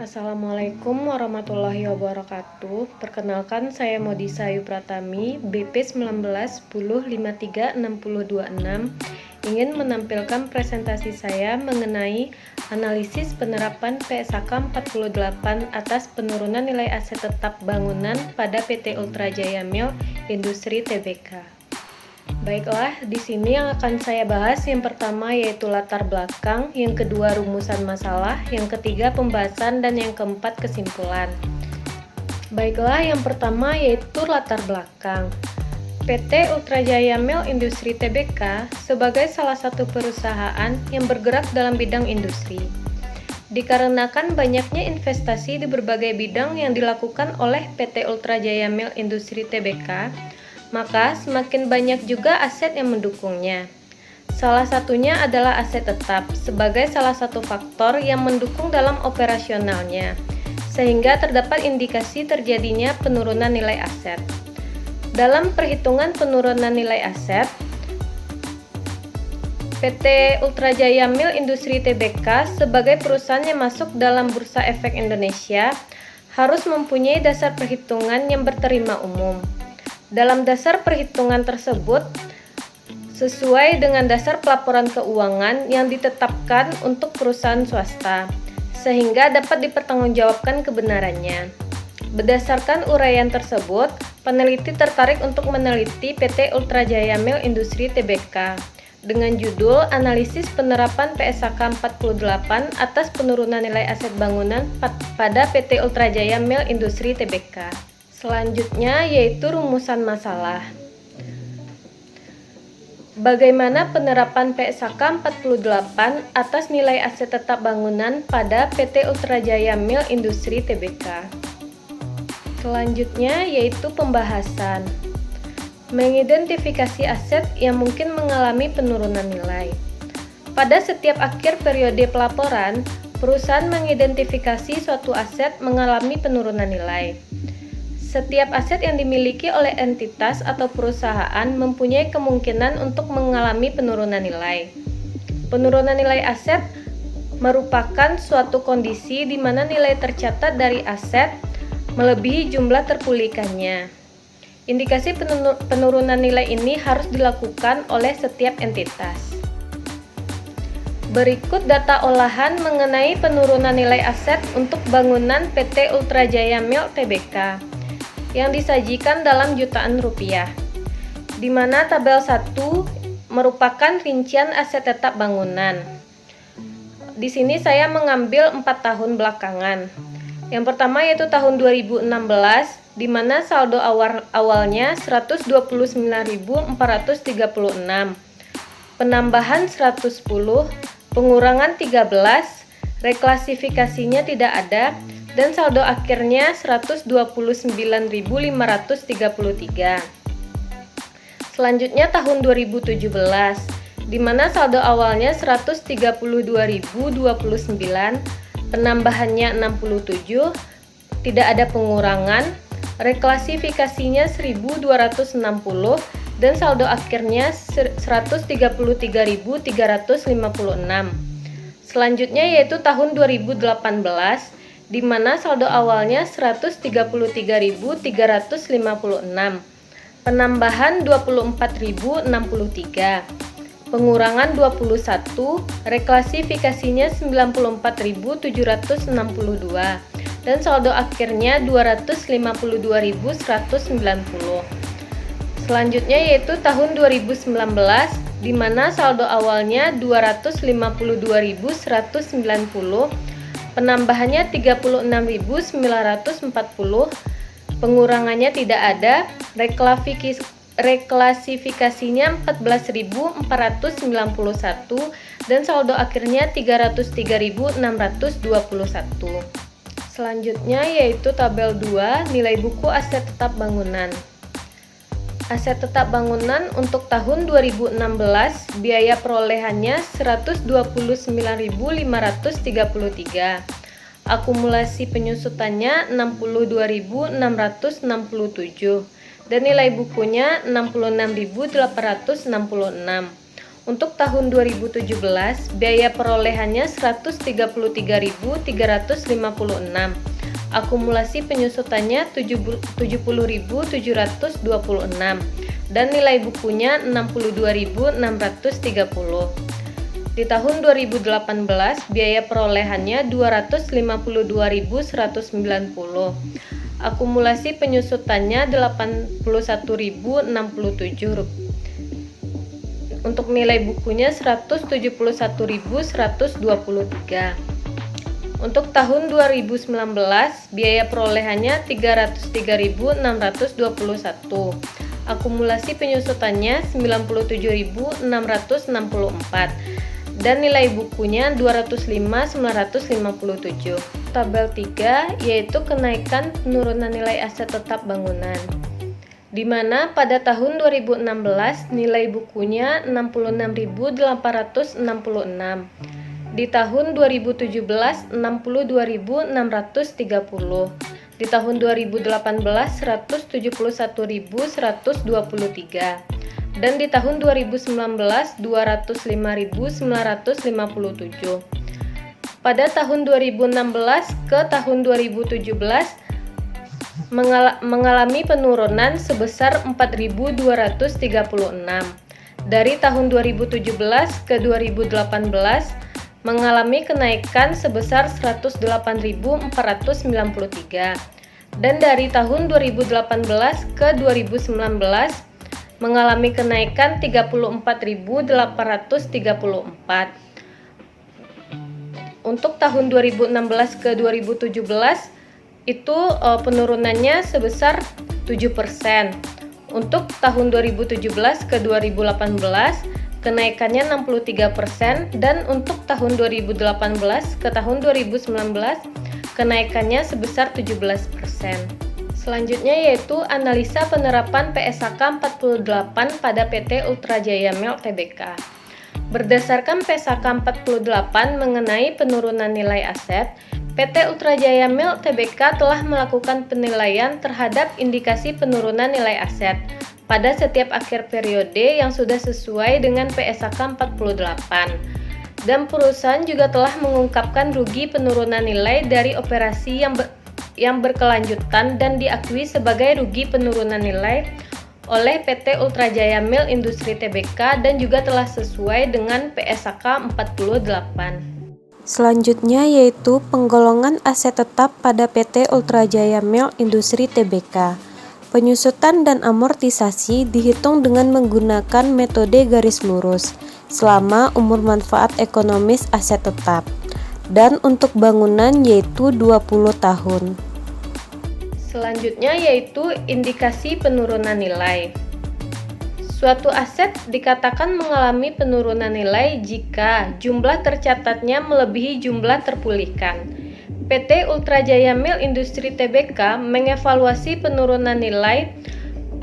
Assalamualaikum warahmatullahi wabarakatuh. Perkenalkan, saya Modisa Ayu Pratami, BP 1910536026, ingin menampilkan presentasi saya mengenai analisis penerapan PSAK 48 atas penurunan nilai aset tetap bangunan pada PT Ultra Jaya Mill Industri Tbk. Baiklah, di sini yang akan saya bahas yang pertama yaitu latar belakang, yang kedua rumusan masalah, yang ketiga pembahasan, dan yang keempat kesimpulan. Baiklah, yang pertama yaitu latar belakang. PT Ultra Jaya Mill Industri Tbk sebagai salah satu perusahaan yang bergerak dalam bidang industri. Dikarenakan banyaknya investasi di berbagai bidang yang dilakukan oleh PT Ultra Jaya Mill Industri Tbk, maka semakin banyak juga aset yang mendukungnya. Salah satunya adalah aset tetap sebagai salah satu faktor yang mendukung dalam operasionalnya, sehingga terdapat indikasi terjadinya penurunan nilai aset. Dalam perhitungan penurunan nilai aset, PT Ultra Jaya Mill Industri Tbk sebagai perusahaan yang masuk dalam Bursa Efek Indonesia harus mempunyai dasar perhitungan yang berterima umum. Dalam dasar perhitungan tersebut, sesuai dengan dasar pelaporan keuangan yang ditetapkan untuk perusahaan swasta, sehingga dapat dipertanggungjawabkan kebenarannya. Berdasarkan uraian tersebut, peneliti tertarik untuk meneliti PT Ultra Jaya Mill Industri Tbk dengan judul Analisis Penerapan PSAK 48 atas penurunan nilai aset bangunan pada PT Ultra Jaya Mill Industri Tbk. Selanjutnya yaitu rumusan masalah. Bagaimana penerapan PSAK 48 atas nilai aset tetap bangunan pada PT Ultra Jaya Mill Industri Tbk. Selanjutnya yaitu pembahasan. Mengidentifikasi aset yang mungkin mengalami penurunan nilai. Pada setiap akhir periode pelaporan, perusahaan mengidentifikasi suatu aset mengalami penurunan nilai. Setiap aset yang dimiliki oleh entitas atau perusahaan mempunyai kemungkinan untuk mengalami penurunan nilai. Penurunan nilai aset merupakan suatu kondisi di mana nilai tercatat dari aset melebihi jumlah terpulihkannya. Indikasi penurunan nilai ini harus dilakukan oleh setiap entitas. Berikut data olahan mengenai penurunan nilai aset untuk bangunan PT Ultra Jaya Mill Tbk yang disajikan dalam jutaan rupiah, di mana tabel 1 merupakan rincian aset tetap bangunan. Di sini saya mengambil 4 tahun belakangan. Yang pertama yaitu tahun 2016, di mana saldo awalnya 129.436, penambahan 110, pengurangan 13, reklasifikasinya tidak ada, dan saldo akhirnya 129.533. Selanjutnya tahun 2017, di mana saldo awalnya 132.029, penambahannya 67, tidak ada pengurangan, reklasifikasinya 1.260, dan saldo akhirnya 133.356. Selanjutnya yaitu tahun 2018, di mana saldo awalnya 133.356, penambahan 24.063, pengurangan 21, reklasifikasinya 94.762, dan saldo akhirnya 252.190. Selanjutnya yaitu tahun 2019, di mana saldo awalnya 252.190, penambahannya 36.940, pengurangannya tidak ada, reklasifikasinya 14.491, dan saldo akhirnya 303.621. Selanjutnya yaitu tabel 2, nilai buku aset tetap bangunan. Aset tetap bangunan untuk tahun 2016, biaya perolehannya 129.533, akumulasi penyusutannya 62.667, dan nilai bukunya 66.866. Untuk tahun 2017, biaya perolehannya 133.356. Akumulasi penyusutannya 70.726 dan nilai bukunya 62.630. Di tahun 2018, biaya perolehannya 252.190. Akumulasi penyusutannya 81.067. Untuk nilai bukunya 171.123. Untuk tahun 2019, biaya perolehannya 303.621. Akumulasi penyusutannya 97.664 dan nilai bukunya 205.957. Tabel 3 yaitu kenaikan penurunan nilai aset tetap bangunan, di mana pada tahun 2016 nilai bukunya 66.866, di tahun 2017 62.630, di tahun 2018 171.123, dan di tahun 2019 205.957. Pada tahun 2016 ke tahun 2017 mengalami penurunan sebesar 4.236. Dari tahun 2017 ke 2018 mengalami kenaikan sebesar 108.493. Dan dari tahun 2018 ke 2019 mengalami kenaikan 34.834. Untuk tahun 2016 ke 2017 itu penurunannya sebesar 7%. Untuk tahun 2017 ke 2018 kenaikannya 63%, dan untuk tahun 2018 ke tahun 2019 kenaikannya sebesar 17%. Selanjutnya yaitu analisa penerapan PSAK 48 pada PT Ultra Jaya Mel Tbk. Berdasarkan PSAK 48 mengenai penurunan nilai aset, PT Ultra Jaya Mel Tbk telah melakukan penilaian terhadap indikasi penurunan nilai aset pada setiap akhir periode yang sudah sesuai dengan PSAK 48. Dan perusahaan juga telah mengungkapkan rugi penurunan nilai dari operasi yang berkelanjutan dan diakui sebagai rugi penurunan nilai oleh PT Ultra Jaya Mil Industri Tbk dan juga telah sesuai dengan PSAK 48. Selanjutnya yaitu penggolongan aset tetap pada PT Ultra Jaya Mil Industri Tbk. Penyusutan dan amortisasi dihitung dengan menggunakan metode garis lurus selama umur manfaat ekonomis aset tetap, dan untuk bangunan yaitu 20 tahun. Selanjutnya yaitu indikasi penurunan nilai. Suatu aset dikatakan mengalami penurunan nilai jika jumlah tercatatnya melebihi jumlah terpulihkan. PT Ultra Jaya Mil Industri Tbk mengevaluasi penurunan nilai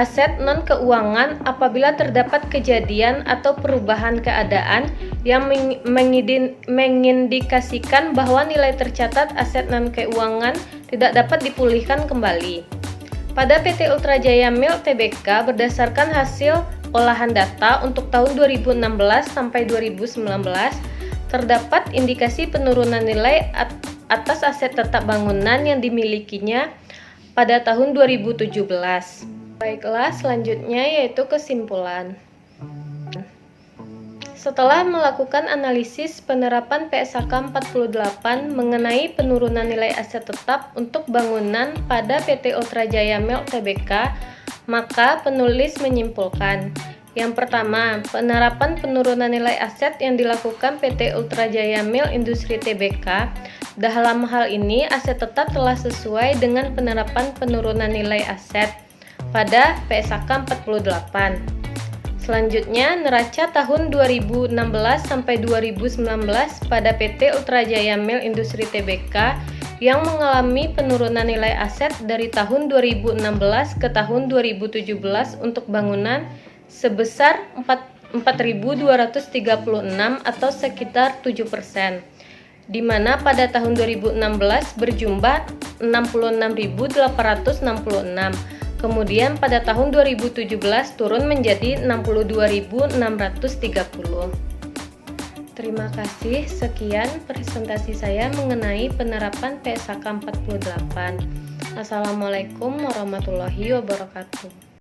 aset non-keuangan apabila terdapat kejadian atau perubahan keadaan yang mengindikasikan bahwa nilai tercatat aset non-keuangan tidak dapat dipulihkan kembali. Pada PT Ultra Jaya Mil Tbk berdasarkan hasil olahan data untuk tahun 2016 sampai 2019 terdapat indikasi penurunan nilai atas aset tetap bangunan yang dimilikinya pada tahun 2017. Baiklah, selanjutnya yaitu kesimpulan. Setelah melakukan analisis penerapan PSAK 48 mengenai penurunan nilai aset tetap untuk bangunan pada PT Ultra Jaya Mil Tbk, maka penulis menyimpulkan. Yang pertama, penerapan penurunan nilai aset yang dilakukan PT Ultra Jaya Mil Industri Tbk. Dalam hal ini, aset tetap telah sesuai dengan penerapan penurunan nilai aset pada PSAK 48. Selanjutnya, neraca tahun 2016 sampai 2019 pada PT Ultra Jaya Mil Industri Tbk yang mengalami penurunan nilai aset dari tahun 2016 ke tahun 2017 untuk bangunan sebesar 4.236 atau sekitar 7%, di mana pada tahun 2016 berjumlah 66.866, Kemudian pada tahun 2017 turun menjadi 62.630. Terima kasih, sekian presentasi saya mengenai penerapan PSAK 48. Assalamualaikum warahmatullahi wabarakatuh.